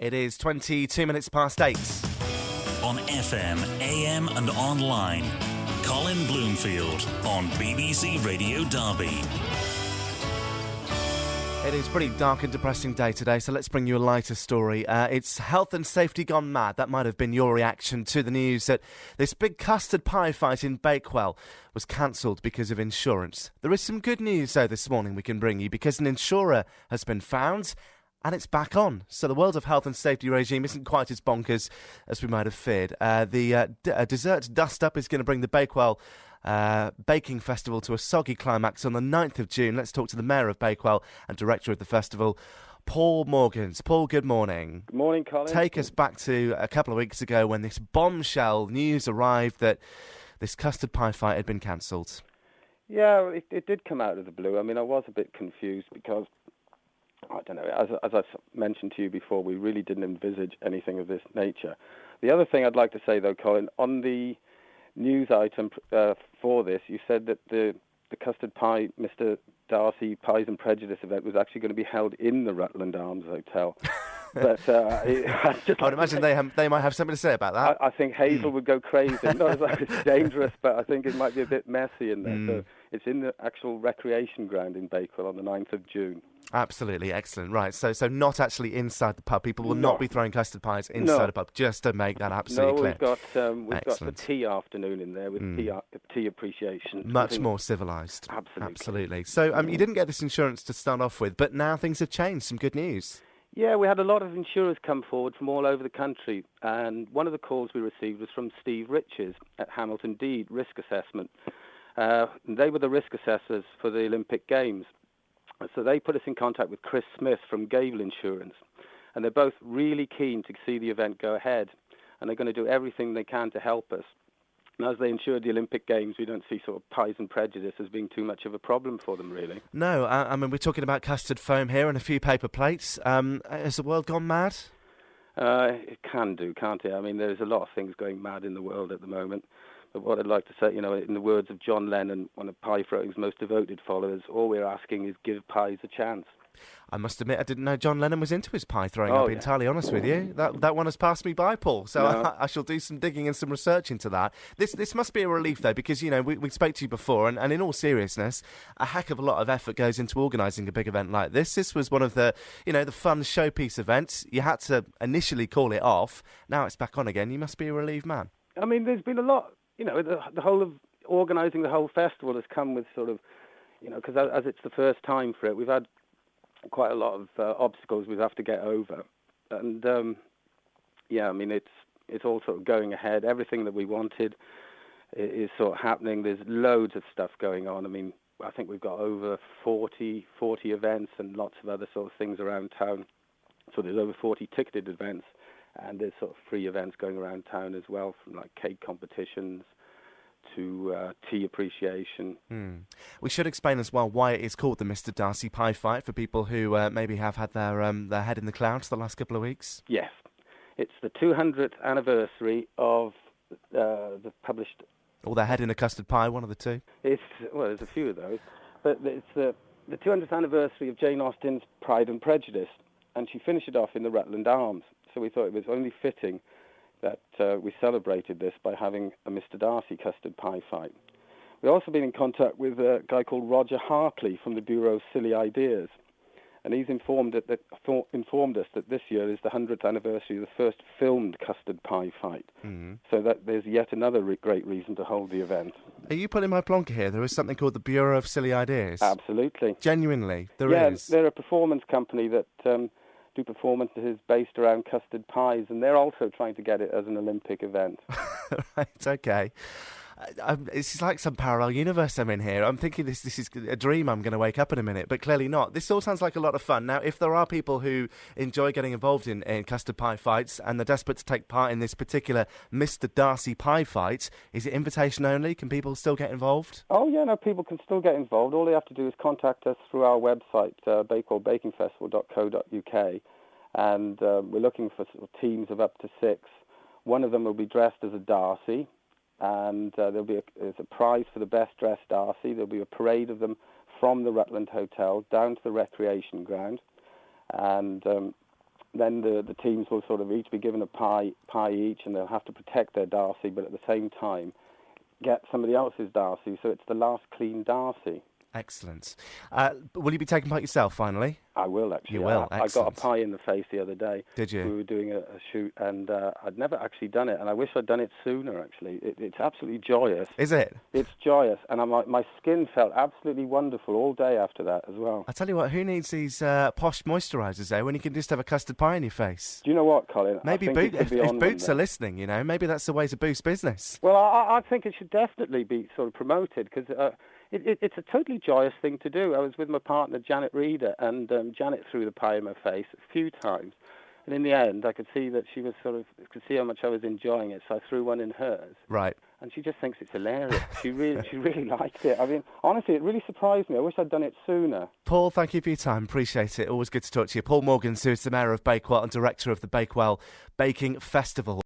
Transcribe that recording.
It is 22 minutes past 8. On FM, AM and online. Colin Bloomfield on BBC Radio Derby. It is a pretty dark and depressing day today, so let's bring you a lighter story. It's health and safety gone mad. That might have been your reaction to the news that this big custard pie fight in Bakewell was cancelled because of insurance. There is some good news, though, this morning we can bring you, because an insurer has been found and it's back on. So the world of health and safety regime isn't quite as bonkers as we might have feared. The dessert dust-up is going to bring the Bakewell Baking Festival to a soggy climax on the 9th of June. Let's talk to the Mayor of Bakewell and Director of the festival, Paul Morgans. Paul, good morning. Good morning, Colin. Take us back to a couple of weeks ago when this bombshell news arrived that this custard pie fight had been cancelled. Yeah, it did come out of the blue. I mean, I was a bit confused because, I don't know, as I mentioned to you before, we really didn't envisage anything of this nature. The other thing I'd like to say, though, Colin, on the news item for this, you said that the custard pie, Mr. Darcy Pies and Prejudice event was actually going to be held in the Rutland Arms Hotel. But I would imagine they might have something to say about that. I think Hazel would go crazy. Not as like it's dangerous, but I think it might be a bit messy in there. So it's in the actual recreation ground in Bakewell on the 9th of June. Absolutely, excellent. Right, so not actually inside the pub. People will not be throwing custard pies inside the pub, just to make that absolutely clear. We've got the tea afternoon in there with tea appreciation. Much more civilised. Absolutely. So you didn't get this insurance to start off with, but now things have changed. Some good news. Yeah, we had a lot of insurers come forward from all over the country, and one of the calls we received was from Steve Riches at Hamilton Deed Risk Assessment. They were the risk assessors for the Olympic Games. So they put us in contact with Chris Smith from Gable Insurance, and they're both really keen to see the event go ahead, and they're going to do everything they can to help us. And as they insured the Olympic Games, we don't see sort of Pies and Prejudice as being too much of a problem for them, really. No, I mean, we're talking about custard foam here and a few paper plates. Has the world gone mad? It can do, can't it? I mean, there's a lot of things going mad in the world at the moment. But what I'd like to say, in the words of John Lennon, one of pie throwing's most devoted followers, all we're asking is give pies a chance. I must admit, I didn't know John Lennon was into his pie throwing, I'll be entirely honest with you. That one has passed me by, Paul, so no. I shall do some digging and some research into that. This must be a relief, though, because, we spoke to you before, and in all seriousness, a heck of a lot of effort goes into organising a big event like this. This was one of the, the fun showpiece events. You had to initially call it off. Now it's back on again. You must be a relieved man. I mean, there's been a lot... the whole of organising the whole festival has come with sort of, because as it's the first time for it, we've had quite a lot of obstacles we have to get over. And, it's all sort of going ahead. Everything that we wanted is sort of happening. There's loads of stuff going on. I mean, I think we've got over 40 events and lots of other sort of things around town. So there's over 40 ticketed events. And there's sort of free events going around town as well, from like cake competitions to tea appreciation. We should explain as well why it is called the Mr. Darcy Pie Fight for people who maybe have had their head in the clouds the last couple of weeks. Yes. It's the 200th anniversary of the published... Or their head in a custard pie, one of the two. There's a few of those. But it's the 200th anniversary of Jane Austen's Pride and Prejudice, and she finished it off in the Rutland Arms. So we thought it was only fitting that we celebrated this by having a Mr. Darcy custard pie fight. We've also been in contact with a guy called Roger Hartley from the Bureau of Silly Ideas, and he's informed us that this year is the 100th anniversary of the first filmed custard pie fight. So that there's yet another great reason to hold the event. Are you putting my plonker here? There is something called the Bureau of Silly Ideas? Absolutely. Genuinely, there is? Yeah, they're a performance company that... do performances based around custard pies, and they're also trying to get it as an Olympic event. Right, okay. It's like some parallel universe I'm in here. I'm thinking this is a dream I'm going to wake up in a minute, but clearly not. This all sounds like a lot of fun. Now, if there are people who enjoy getting involved in custard pie fights and they're desperate to take part in this particular Mr. Darcy pie fight, is it invitation only? Can people still get involved? Oh, yeah, no, people can still get involved. All they have to do is contact us through our website, bakewellbakingfestival.co.uk, and we're looking for sort of teams of up to 6. One of them will be dressed as a Darcy, and there's a prize for the best dressed Darcy. There'll be a parade of them from the Rutland Hotel down to the recreation ground, and then the teams will sort of each be given a pie each, and they'll have to protect their Darcy, but at the same time get somebody else's Darcy. So it's the last clean Darcy. Excellent. Will you be taking part yourself, finally? I will, actually. You will, I got a excellent. pie in the face the other day. Did you? We were doing a shoot, and I'd never actually done it, and I wish I'd done it sooner, actually. It's absolutely joyous. Is it? It's joyous, and my skin felt absolutely wonderful all day after that as well. I tell you what, who needs these posh moisturisers, though, when you can just have a custard pie in your face? Do you know what, Colin? Maybe I think if Boots are listening, you know, maybe that's the way to boost business. Well, I think it should definitely be sort of promoted, because it's a totally joyous thing to do. I was with my partner, Janet Reeder, and Janet threw the pie in my face a few times. And in the end, I could see that she was could see how much I was enjoying it, so I threw one in hers. Right. And she just thinks it's hilarious. She really liked it. I mean, honestly, it really surprised me. I wish I'd done it sooner. Paul, thank you for your time. Appreciate it. Always good to talk to you. Paul Morgan, who is the Mayor of Bakewell and Director of the Bakewell Baking Festival.